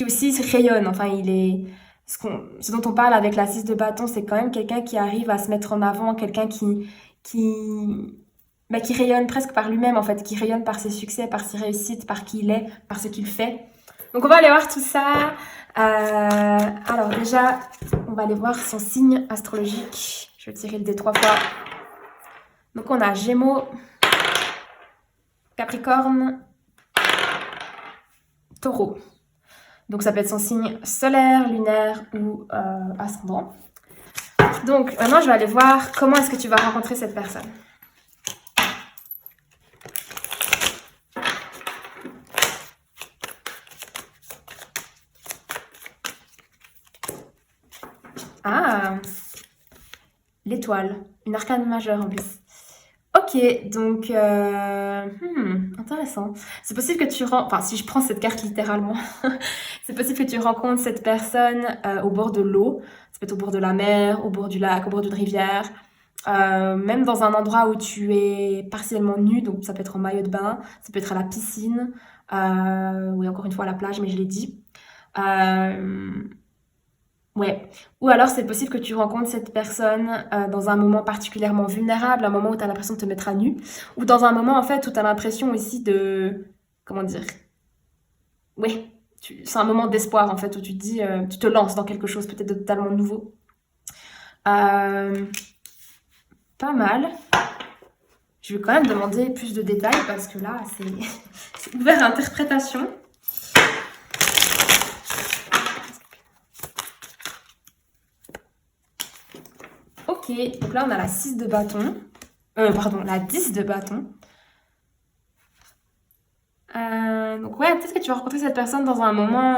aussi se rayonne. Enfin, il est ce dont on parle avec la 6 de bâton, c'est quand même quelqu'un qui arrive à se mettre en avant, quelqu'un qui qui rayonne presque par lui-même en fait, qui rayonne par ses succès, par ses réussites, par qui il est, par ce qu'il fait. Donc on va aller voir tout ça. Alors déjà, on va aller voir son signe astrologique. Je vais tirer le dé 3 fois. Donc on a Gémeaux, Capricorne, Taureau. Donc ça peut être son signe solaire, lunaire ou ascendant. Donc maintenant je vais aller voir comment est-ce que tu vas rencontrer cette personne. Ah, l'étoile, une arcane majeure en plus. Ok, donc intéressant. C'est possible que enfin si je prends cette carte littéralement, c'est possible que tu rencontres cette personne au bord de l'eau. Ça peut être au bord de la mer, au bord du lac, au bord d'une rivière, même dans un endroit où tu es partiellement nu, donc ça peut être en maillot de bain, ça peut être à la piscine, oui encore une fois à la plage, mais je l'ai dit. Euh, Ouais. Ou alors c'est possible que tu rencontres cette personne dans un moment particulièrement vulnérable, un moment où tu as l'impression de te mettre à nu, ou dans un moment en fait où tu as l'impression aussi de... Comment dire? Ouais, c'est un moment d'espoir en fait où tu te dis, tu te lances dans quelque chose peut-être de totalement nouveau. Euh, Pas mal. Je vais quand même demander plus de détails parce que là c'est c'est ouvert à interprétation. Ok, donc là on a la 6 de bâton. Pardon, la 10 de bâton. Donc ouais, peut-être que tu vas rencontrer cette personne dans un moment,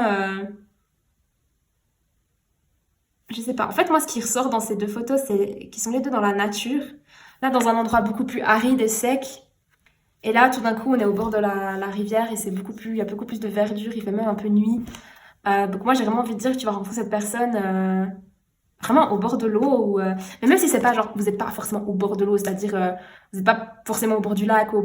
je sais pas. En fait, moi, ce qui ressort dans ces deux photos, c'est qu'ils sont les deux dans la nature. Là, dans un endroit beaucoup plus aride et sec. Et là, tout d'un coup, on est au bord de la rivière et c'est il y a beaucoup plus de verdure. Il fait même un peu nuit. Donc moi, j'ai vraiment envie de dire que tu vas rencontrer cette personne vraiment au bord de l'eau. Mais même si c'est pas genre, vous n'êtes pas forcément au bord de l'eau, c'est-à-dire vous n'êtes pas forcément au bord du lac ou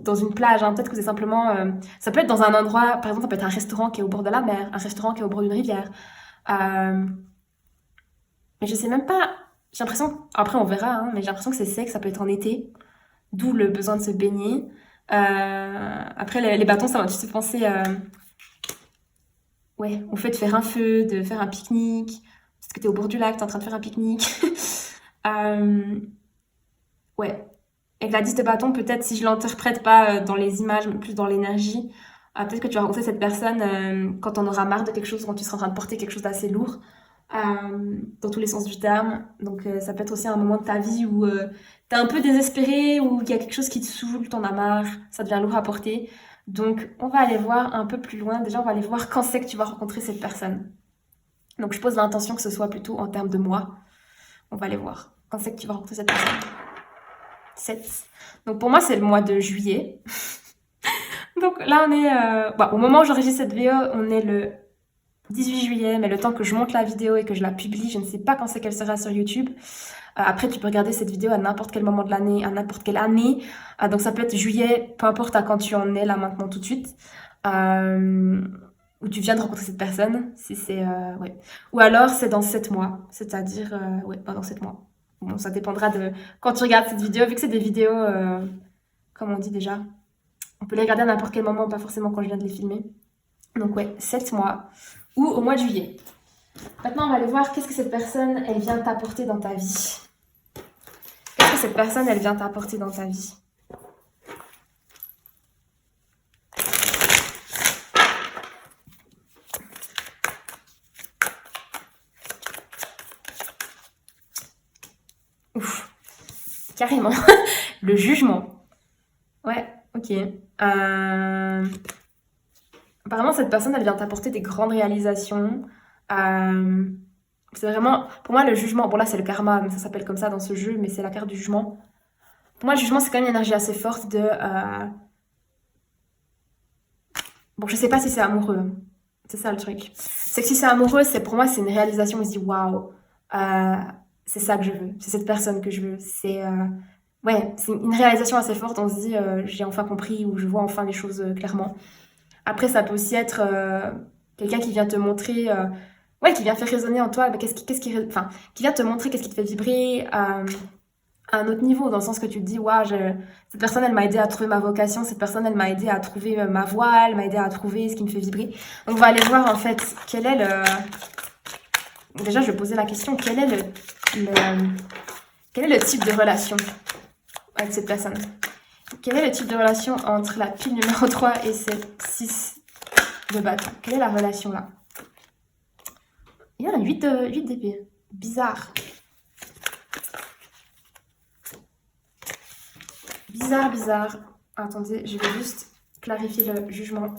dans une plage. Hein. Peut-être que c'est simplement, ça peut être dans un endroit, par exemple, ça peut être un restaurant qui est au bord de la mer, un restaurant qui est au bord d'une rivière. Euh, mais je sais même pas. J'ai l'impression, après on verra, hein, mais j'ai l'impression que c'est sec, ça peut être en été, d'où le besoin de se baigner. Après les bâtons, ça m'a tout de suite pensé, ouais, au fait de faire un feu, de faire un pique-nique. Parce que t'es au bord du lac, t'es en train de faire un pique-nique. Euh, ouais. Avec la 10 de bâton, peut-être si je l'interprète pas dans les images, mais plus dans l'énergie, peut-être que tu vas rencontrer cette personne quand on aura marre de quelque chose, quand tu seras en train de porter quelque chose d'assez lourd, dans tous les sens du terme. Donc ça peut être aussi un moment de ta vie où t'es un peu désespéré, où il y a quelque chose qui te saoule, t'en as marre, ça devient lourd à porter. Donc on va aller voir un peu plus loin. Déjà, on va aller voir quand c'est que tu vas rencontrer cette personne. Donc je pose l'intention que ce soit plutôt en termes de mois. On va aller voir. Quand c'est que tu vas rencontrer cette personne? 7. Donc pour moi, c'est le mois de juillet. Donc là, on est... au moment où j'enregistre cette vidéo, on est le 18 juillet, mais le temps que je monte la vidéo et que je la publie, je ne sais pas quand c'est qu'elle sera sur YouTube. Après, tu peux regarder cette vidéo à n'importe quel moment de l'année, à n'importe quelle année. Donc ça peut être juillet, peu importe à quand tu en es là maintenant tout de suite. Où tu viens de rencontrer cette personne, si c'est... ouais. Ou alors c'est dans 7 mois, c'est-à-dire... ouais, dans 7 mois. Bon, ça dépendra de quand tu regardes cette vidéo, vu que c'est des vidéos, comment on dit déjà, On peut les regarder à n'importe quel moment, pas forcément quand je viens de les filmer. Donc ouais, 7 mois ou au mois de juillet. Maintenant, on va aller voir qu'est-ce que cette personne, elle vient t'apporter dans ta vie. Qu'est-ce que cette personne, elle vient t'apporter dans ta vie? Ouf, carrément. Le jugement. Ouais, ok. Apparemment, cette personne, elle vient t'apporter des grandes réalisations. Euh, c'est vraiment, pour moi, le jugement. Bon, là, c'est le karma, ça s'appelle comme ça dans ce jeu, mais c'est la carte du jugement. Pour moi, le jugement, c'est quand même une énergie assez forte de. Bon, je sais pas si c'est amoureux. C'est ça le truc. C'est que si c'est amoureux, c'est pour moi, c'est une réalisation. On se dit, waouh, euh, c'est ça que je veux. C'est cette personne que je veux. Ouais, c'est une réalisation assez forte. On se dit, j'ai enfin compris ou je vois enfin les choses clairement. Après, ça peut aussi être quelqu'un qui vient te montrer, ouais, qui vient faire résonner en toi, bah, enfin, qui vient te montrer qu'est-ce qui te fait vibrer à un autre niveau, dans le sens que tu te dis, waouh, cette personne, elle m'a aidé à trouver ma vocation, cette personne, elle m'a aidé à trouver ma voie, elle m'a aidé à trouver ce qui me fait vibrer. Donc, on va aller voir en fait quel est le. Déjà, je vais poser la question, quel est le type de relation avec cette personne? Quel est le type de relation entre la pile numéro 3 et cette 6 de bâton? Quelle est la relation là? Il y a un 8 d'épée. Bizarre. Bizarre, bizarre. Attendez, je vais juste clarifier le jugement.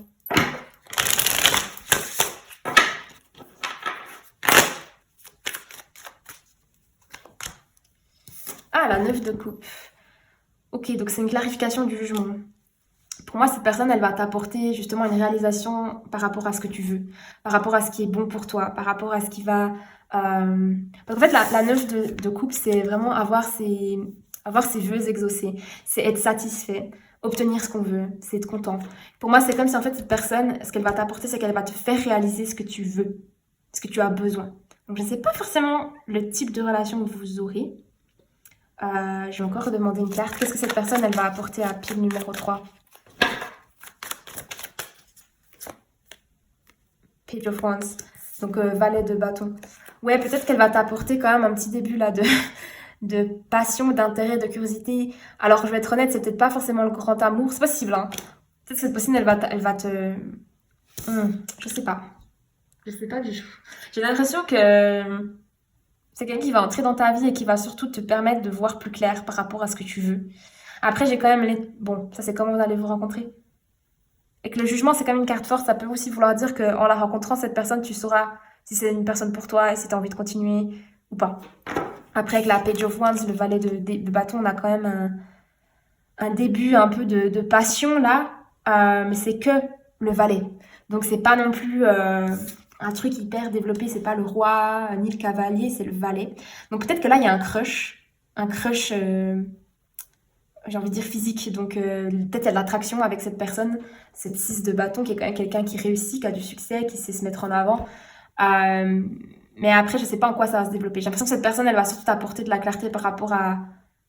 Ah, la 9 de coupe. Ok, donc c'est une clarification du jugement. Pour moi, cette personne, elle va t'apporter justement une réalisation par rapport à ce que tu veux, par rapport à ce qui est bon pour toi, par rapport à ce qui va. Parce qu'en fait, la 9 de coupe, c'est vraiment avoir ses vœux exaucés, c'est être satisfait, obtenir ce qu'on veut, c'est être content. Pour moi, c'est comme si en fait, cette personne, ce qu'elle va t'apporter, c'est qu'elle va te faire réaliser ce que tu veux, ce que tu as besoin. Donc, je ne sais pas forcément le type de relation que vous aurez. Je vais encore demander une carte. Qu'est-ce que cette personne, elle va apporter à pile numéro 3? Page of Wands. Donc, valet de bâton. Ouais, peut-être qu'elle va t'apporter quand même un petit début là de passion, d'intérêt, de curiosité. Alors, je vais être honnête, c'est peut-être pas forcément le grand amour. C'est possible, hein. Peut-être que cette personne, elle va te. Je sais pas. Je sais pas du tout. J'ai l'impression que c'est quelqu'un qui va entrer dans ta vie et qui va surtout te permettre de voir plus clair par rapport à ce que tu veux. Après, j'ai quand même les. Bon, ça c'est comment vous allez vous rencontrer. Et que le jugement, c'est quand même une carte forte. Ça peut aussi vouloir dire qu'en la rencontrant, cette personne, tu sauras si c'est une personne pour toi et si tu as envie de continuer ou pas. Après, avec la Page of Wands, le valet de bâton, on a quand même un début un peu de passion là. Mais c'est que le valet. Donc, c'est pas non plus un truc hyper développé. C'est pas le roi ni le cavalier, c'est le valet. Donc, peut-être que là, il y a un crush. Un crush. J'ai envie de dire physique, donc peut-être il y a de l'attraction avec cette personne, cette 6 de bâton qui est quand même quelqu'un qui réussit, qui a du succès, qui sait se mettre en avant. Euh, mais après, je sais pas en quoi ça va se développer. J'ai l'impression que cette personne, elle va surtout t'apporter de la clarté par rapport à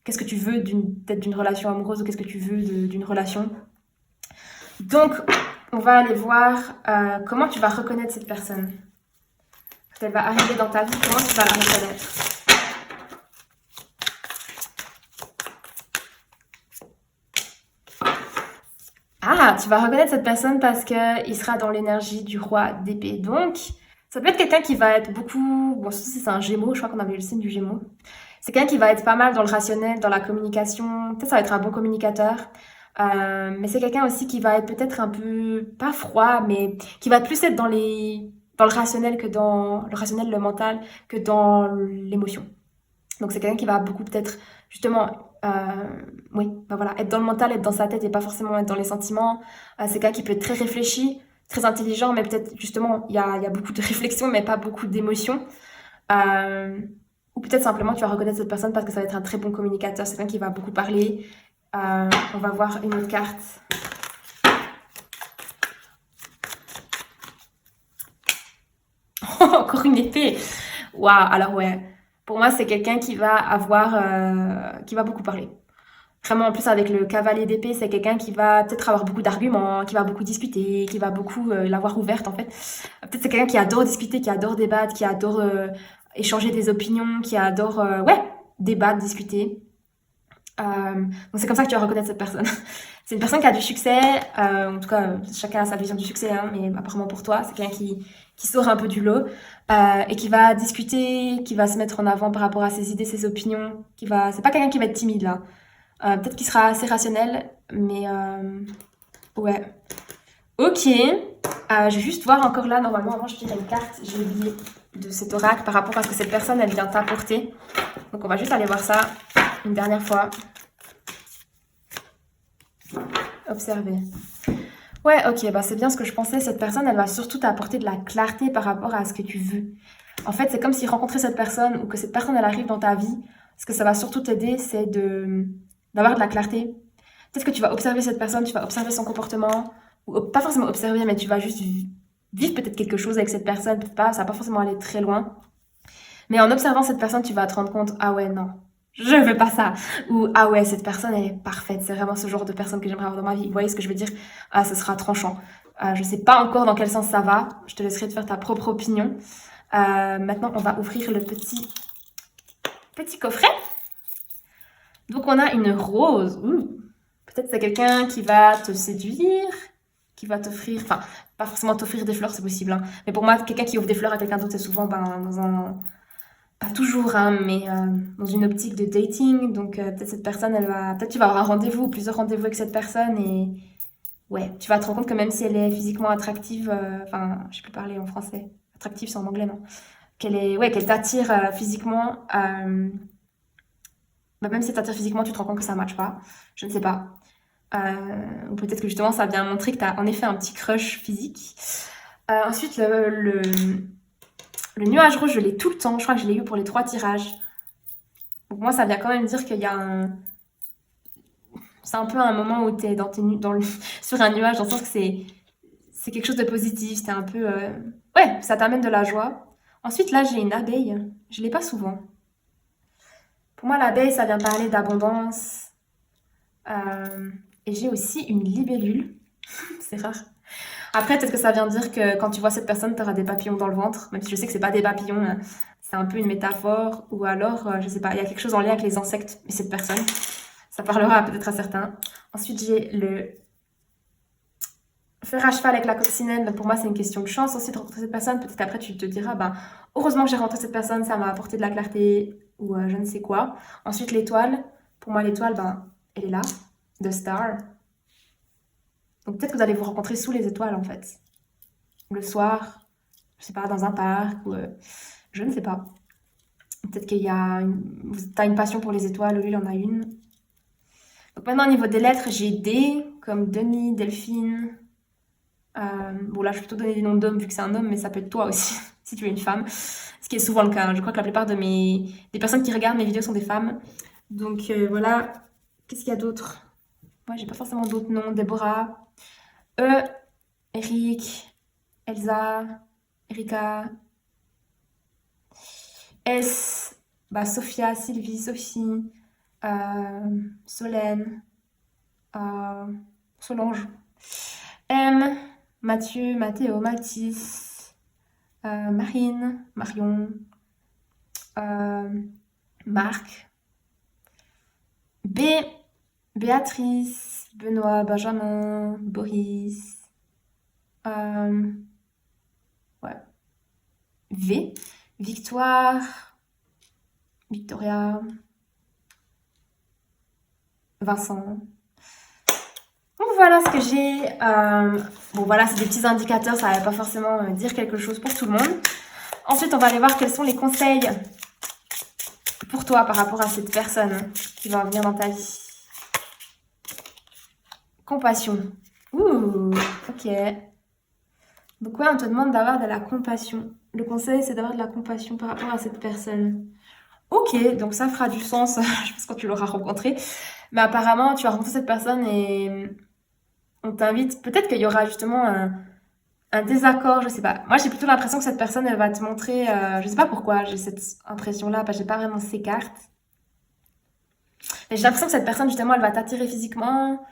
qu'est-ce que tu veux peut-être d'une relation amoureuse ou qu'est-ce que tu veux d'une relation. Donc, on va aller voir comment tu vas reconnaître cette personne. Quand elle va arriver dans ta vie, comment tu vas la reconnaître? Ah, tu vas reconnaître cette personne parce que il sera dans l'énergie du roi d'épée. Donc, ça peut être quelqu'un qui va être beaucoup. Bon, surtout si c'est un gémeau, je crois qu'on avait eu le signe du gémeau. C'est quelqu'un qui va être pas mal dans le rationnel, dans la communication. Peut-être ça va être un bon communicateur. Mais c'est quelqu'un aussi qui va être peut-être un peu, pas froid, mais qui va plus être dans le rationnel que dans le rationnel, le mental, que dans l'émotion. Donc c'est quelqu'un qui va beaucoup peut-être justement, oui, bah voilà, être dans le mental, être dans sa tête et pas forcément être dans les sentiments. C'est quelqu'un qui peut être très réfléchi, très intelligent, mais peut-être justement il y a beaucoup de réflexion, mais pas beaucoup d'émotion. Euh, ou peut-être simplement tu vas reconnaître cette personne parce que ça va être un très bon communicateur, c'est quelqu'un qui va beaucoup parler. On va voir une autre carte. Encore une épée. Waouh, alors ouais. Pour moi, c'est quelqu'un qui va avoir, qui va beaucoup parler. Vraiment, en plus, avec le cavalier d'épée, c'est quelqu'un qui va peut-être avoir beaucoup d'arguments, qui va beaucoup discuter, qui va beaucoup l'avoir ouverte, en fait. Peut-être c'est quelqu'un qui adore discuter, qui adore débattre, qui adore échanger des opinions, qui adore, ouais, débattre, discuter. Donc c'est comme ça que tu vas reconnaître cette personne. C'est une personne qui a du succès, en tout cas, chacun a sa vision du succès, hein, mais apparemment pour toi, c'est quelqu'un qui sort un peu du lot et qui va discuter, qui va se mettre en avant par rapport à ses idées, ses opinions, c'est pas quelqu'un qui va être timide là. Peut-être qu'il sera assez rationnel, mais ouais. Ok. Je vais juste voir encore là, normalement, avant je tire une carte, j'ai oublié de cet oracle par rapport à ce que cette personne, elle vient t'apporter. Donc on va juste aller voir ça une dernière fois. Observer. Ouais, ok, bah c'est bien ce que je pensais. Cette personne, elle va surtout t'apporter de la clarté par rapport à ce que tu veux. En fait, c'est comme si rencontrer cette personne ou que cette personne, elle arrive dans ta vie. Ce que ça va surtout t'aider, c'est d'avoir de la clarté. Peut-être que tu vas observer cette personne, tu vas observer son comportement, ou pas forcément observer, mais tu vas juste vivre peut-être quelque chose avec cette personne, peut-être pas, ça va pas forcément aller très loin. Mais en observant cette personne, tu vas te rendre compte, ah ouais, non, je veux pas ça. Ou, ah ouais, cette personne, elle est parfaite, c'est vraiment ce genre de personne que j'aimerais avoir dans ma vie. Vous voyez ce que je veux dire? Ah, ce sera tranchant. Je sais pas encore dans quel sens ça va, je te laisserai te faire ta propre opinion. Maintenant, on va ouvrir le petit coffret. Donc, on a une rose. Ouh. Peut-être c'est quelqu'un qui va te séduire, qui va t'offrir, enfin, pas forcément t'offrir des fleurs, c'est possible, hein. Mais pour moi, quelqu'un qui offre des fleurs à quelqu'un d'autre, c'est souvent dans un, pas toujours, hein, mais dans une optique de dating. Donc peut-être cette personne, peut-être tu vas avoir un rendez-vous, plusieurs rendez-vous avec cette personne et ouais, tu vas te rendre compte que même si elle est physiquement attractive, enfin, je sais plus parler en français, attractive c'est en anglais, non? Qu'elle t'attire physiquement, bah, même si elle t'attire physiquement, tu te rends compte que ça matche pas. Je ne sais pas. Ou peut-être que justement ça vient montrer que tu as en effet un petit crush physique. Ensuite, le nuage rouge, je l'ai tout le temps. Je crois que je l'ai eu pour les 3 tirages. Donc moi, ça vient quand même dire qu'il y a c'est un peu un moment où tu es sur un nuage, dans le sens que c'est quelque chose de positif. C'est un peu... Ouais, ça t'amène de la joie. Ensuite, là, j'ai une abeille. Je l'ai pas souvent. Pour moi, l'abeille, ça vient parler d'abondance. Et j'ai aussi une libellule. C'est rare. Après, peut-être que ça vient dire que quand tu vois cette personne, tu auras des papillons dans le ventre. Même si je sais que c'est pas des papillons, hein. C'est un peu une métaphore. Ou alors, je sais pas, il y a quelque chose en lien avec les insectes et cette personne. Ça parlera peut-être à certains. Ensuite, j'ai le fer à cheval avec la coccinelle. Donc pour moi, c'est une question de chance aussi de rencontrer cette personne. Peut-être qu'après, tu te diras, ben, heureusement que j'ai rencontré cette personne, ça m'a apporté de la clarté ou je ne sais quoi. Ensuite, l'étoile. Pour moi, l'étoile, ben, elle est là. The Star. Donc peut-être que vous allez vous rencontrer sous les étoiles, en fait. Le soir, je sais pas, dans un parc ou je ne sais pas. Peut-être qu'il y a t'as une passion pour les étoiles, lui, il en a une. Donc maintenant, au niveau des lettres, j'ai D, comme Denis, Delphine. Bon, là, je vais plutôt donner des noms d'hommes vu que c'est un homme, mais ça peut être toi aussi, si tu es une femme. Ce qui est souvent le cas, hein. Je crois que la plupart des personnes qui regardent mes vidéos sont des femmes. Donc voilà. Qu'est-ce qu'il y a d'autre? Moi, j'ai pas forcément d'autres noms. Déborah. E, Eric, Elsa, Erika. S, bah, Sophia, Sylvie, Sophie, Solène, Solange. M, Mathieu, Mathéo, Mathis, Marine, Marion, Marc. B, Béatrice, Benoît, Benjamin, Boris. Ouais. V, Victoire, Victoria, Vincent. Donc voilà ce que j'ai. Bon voilà, c'est des petits indicateurs, ça ne va pas forcément dire quelque chose pour tout le monde. Ensuite, on va aller voir quels sont les conseils pour toi par rapport à cette personne qui va venir dans ta vie. Compassion. Ouh, ok. Donc ouais, on te demande d'avoir de la compassion. Le conseil, c'est d'avoir de la compassion par rapport à cette personne. Ok, donc ça fera du sens, je pense, quand tu l'auras rencontré. Mais apparemment, tu vas rencontrer cette personne et on t'invite. Peut-être qu'il y aura justement un désaccord, je sais pas. Moi, j'ai plutôt l'impression que cette personne, elle va te montrer. Je sais pas pourquoi, j'ai cette impression-là, parce que j'ai pas vraiment ces cartes. Mais j'ai l'impression que cette personne, justement, elle va t'attirer physiquement,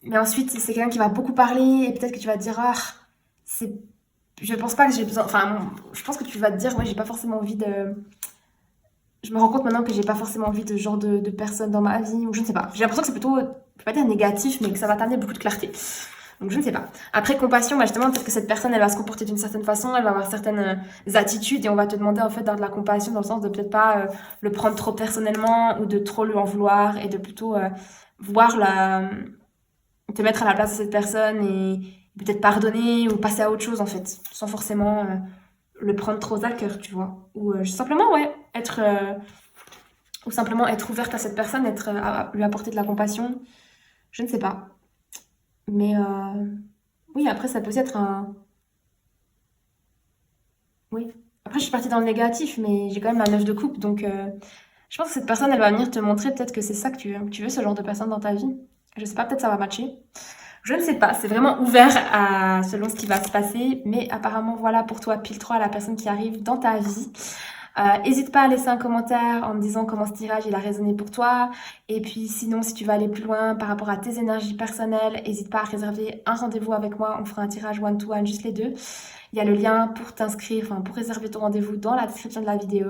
mais ensuite, c'est quelqu'un qui va beaucoup parler, et peut-être que tu vas te dire, ah, c'est... Je pense pas que j'ai besoin... Enfin, je pense que tu vas te dire, ouais, j'ai pas forcément envie de... Je me rends compte maintenant que j'ai pas forcément envie de ce genre de personnes dans ma vie, ou je ne sais pas. J'ai l'impression que c'est plutôt, je vais pas dire négatif, mais que ça va t'amener beaucoup de clarté. Donc je ne sais pas. Après, compassion, bah justement, peut-être que cette personne, elle va se comporter d'une certaine façon, elle va avoir certaines attitudes, et on va te demander en fait d'avoir de la compassion dans le sens de peut-être pas le prendre trop personnellement, ou de trop lui en vouloir, et de plutôt voir la... te mettre à la place de cette personne, et peut-être pardonner, ou passer à autre chose en fait, sans forcément le prendre trop à cœur, tu vois. Ou simplement, ouais, être... ou simplement être ouverte à cette personne, être, à lui apporter de la compassion. Je ne sais pas. Mais oui, après, ça peut aussi être un... Oui. Après, je suis partie dans le négatif, mais j'ai quand même la 9 de coupe. Donc, je pense que cette personne, elle va venir te montrer peut-être que c'est ça que tu veux. Tu veux ce genre de personne dans ta vie. Je sais pas, peut-être ça va matcher. Je ne sais pas, c'est vraiment ouvert à selon ce qui va se passer. Mais apparemment, voilà pour toi, pile 3 la personne qui arrive dans ta vie. Hésite pas à laisser un commentaire en me disant comment ce tirage il a résonné pour toi. Et puis sinon, si tu vas aller plus loin par rapport à tes énergies personnelles, n'hésite pas à réserver un rendez-vous avec moi. On fera un tirage one-to-one, juste les deux. Il y a le lien pour t'inscrire, enfin pour réserver ton rendez-vous dans la description de la vidéo.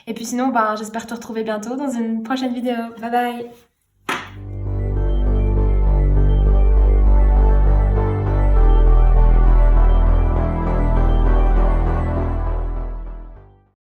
Et puis sinon, ben, j'espère te retrouver bientôt dans une prochaine vidéo. Bye bye!